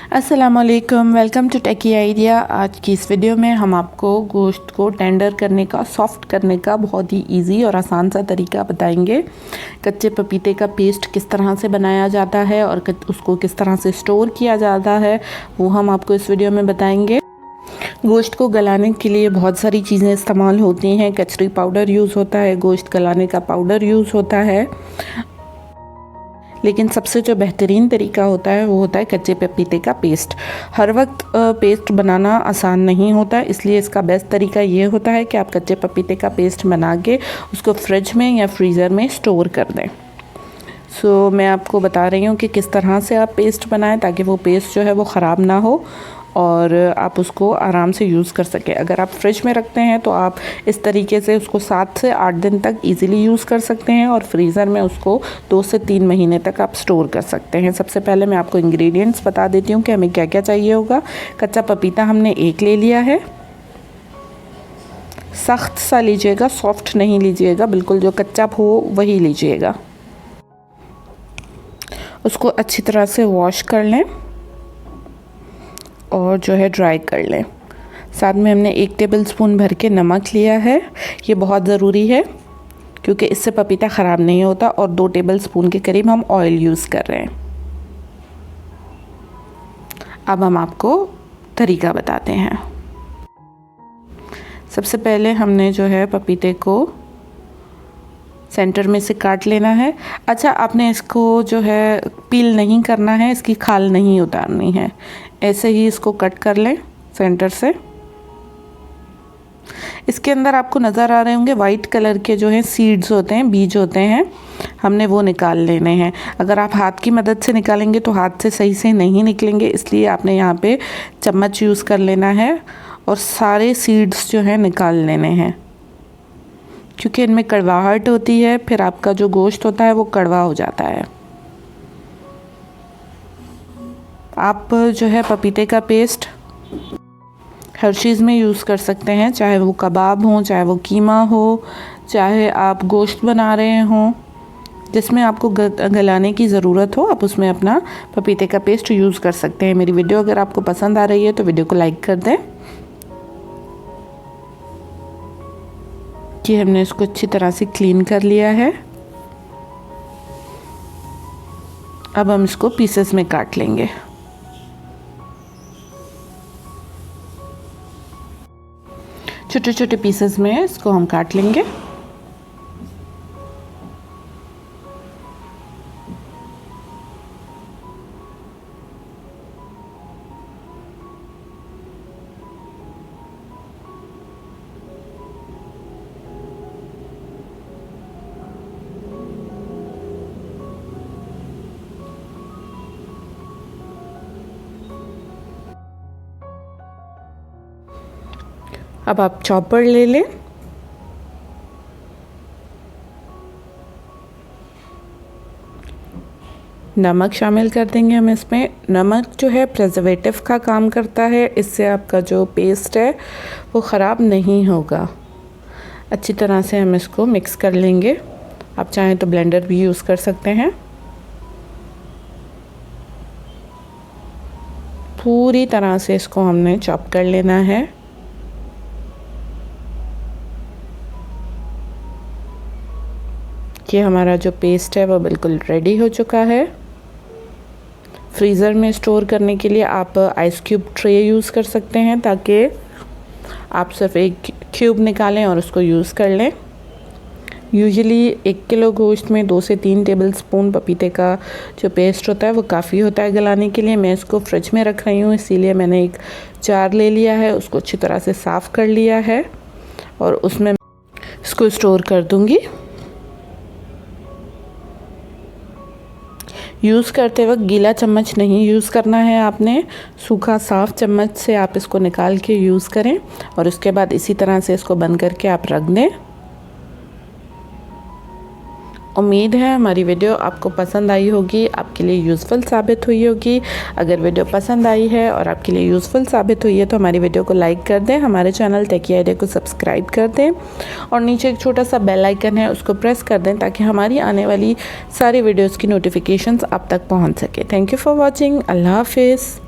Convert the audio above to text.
अस्सलामुअलैकुम, welcome to techy idea. आज की इस वीडियो में हम आपको गोश्त को टेंडर करने का, सॉफ़्ट करने का बहुत ही इजी और आसान सा तरीका बताएंगे। कच्चे पपीते का पेस्ट किस तरह से बनाया जाता है और उसको किस तरह से स्टोर किया जाता है, वो हम आपको इस वीडियो में बताएंगे। गोश्त को गलाने के लिए बहुत सारी चीज़ें इस्तेमाल होती हैं। कचरी पाउडर यूज़ होता है, गोश्त गलाने का पाउडर यूज़ होता है, लेकिन सबसे जो बेहतरीन तरीका होता है वो होता है कच्चे पपीते का पेस्ट। हर वक्त पेस्ट बनाना आसान नहीं होता, इसलिए इसका बेस्ट तरीका ये होता है कि आप कच्चे पपीते का पेस्ट बना के उसको फ्रिज में या फ्रीज़र में स्टोर कर दें। मैं आपको बता रही हूँ कि किस तरह से आप पेस्ट बनाएं ताकि वो पेस्ट जो है वो ख़राब ना हो और आप उसको आराम से यूज़ कर सकें। अगर आप फ्रिज में रखते हैं तो आप इस तरीके से उसको 7 से 8 दिन तक इजीली यूज़ कर सकते हैं और फ्रीज़र में उसको 2 से 3 महीने तक आप स्टोर कर सकते हैं। सबसे पहले मैं आपको इंग्रेडिएंट्स बता देती हूँ कि हमें क्या क्या चाहिए होगा। कच्चा पपीता हमने 1 ले लिया है। सख्त सा लीजिएगा, सॉफ्ट नहीं लीजिएगा, बिल्कुल जो कच्चा हो वही लीजिएगा। उसको अच्छी तरह से वॉश कर लें और जो है ड्राई कर लें। साथ में हमने 1 टेबलस्पून भर के नमक लिया है। ये बहुत ज़रूरी है क्योंकि इससे पपीता ख़राब नहीं होता। और 2 टेबलस्पून के करीब हम ऑयल यूज़ कर रहे हैं। अब हम आपको तरीका बताते हैं। सबसे पहले हमने जो है पपीते को सेंटर में से काट लेना है। अच्छा, आपने इसको जो है पील नहीं करना है, इसकी खाल नहीं उतारनी है, ऐसे ही इसको कट कर लें सेंटर से। इसके अंदर आपको नज़र आ रहे होंगे वाइट कलर के जो हैं सीड्स होते हैं, बीज होते हैं, हमने वो निकाल लेने हैं। अगर आप हाथ की मदद से निकालेंगे तो हाथ से सही से नहीं निकलेंगे, इसलिए आपने यहाँ पे चम्मच यूज़ कर लेना है और सारे सीड्स जो हैं निकाल लेने हैं, क्योंकि इनमें कड़वाहट होती है, फिर आपका जो गोश्त होता है वो कड़वा हो जाता है। आप जो है पपीते का पेस्ट हर चीज़ में यूज़ कर सकते हैं, चाहे वो कबाब हो, चाहे वो कीमा हो, चाहे आप गोश्त बना रहे हों, जिसमें आपको गलाने की ज़रूरत हो आप उसमें अपना पपीते का पेस्ट यूज़ कर सकते हैं। मेरी वीडियो अगर आपको पसंद आ रही है तो वीडियो को लाइक कर दें। कि हमने इसको अच्छी तरह से क्लीन कर लिया है। अब हम इसको पीसेस में काट लेंगे। छोटे छोटे पीसेस में इसको हम काट लेंगे। अब आप चॉपर ले लें। नमक शामिल कर देंगे हम इसमें। नमक जो है प्रिजर्वेटिव का काम करता है, इससे आपका जो पेस्ट है वो ख़राब नहीं होगा। अच्छी तरह से हम इसको मिक्स कर लेंगे। आप चाहें तो ब्लेंडर भी यूज़ कर सकते हैं। पूरी तरह से इसको हमने चॉप कर लेना है। कि हमारा जो पेस्ट है वो बिल्कुल रेडी हो चुका है। फ्रीज़र में स्टोर करने के लिए आप आइस क्यूब ट्रे यूज़ कर सकते हैं, ताकि आप सिर्फ 1 क्यूब निकालें और उसको यूज़ कर लें। यूजुअली 1 किलो गोश्त में 2 से 3 टेबलस्पून पपीते का जो पेस्ट होता है वो काफ़ी होता है गलाने के लिए। मैं इसको फ्रिज में रख रही हूँ, इसीलिए मैंने एक जार ले लिया है, उसको अच्छी तरह से साफ़ कर लिया है और उसमें इसको स्टोर कर दूँगी। यूज़ करते वक्त गीला चम्मच नहीं यूज़ करना है, आपने सूखा साफ़ चम्मच से आप इसको निकाल के यूज़ करें और उसके बाद इसी तरह से इसको बंद करके आप रख दें। उम्मीद है हमारी वीडियो आपको पसंद आई होगी, आपके लिए यूज़फुल साबित हुई होगी। अगर वीडियो पसंद आई है और आपके लिए यूज़फुल साबित हुई है तो हमारी वीडियो को लाइक कर दें, हमारे चैनल टेकी आइडिया को सब्सक्राइब कर दें और नीचे एक छोटा सा बेल आइकन है उसको प्रेस कर दें ताकि हमारी आने वाली सारी वीडियोज़ की नोटिफिकेशंस आप तक पहुँच सके। Thank you for watching. अल्लाह हाफिज़।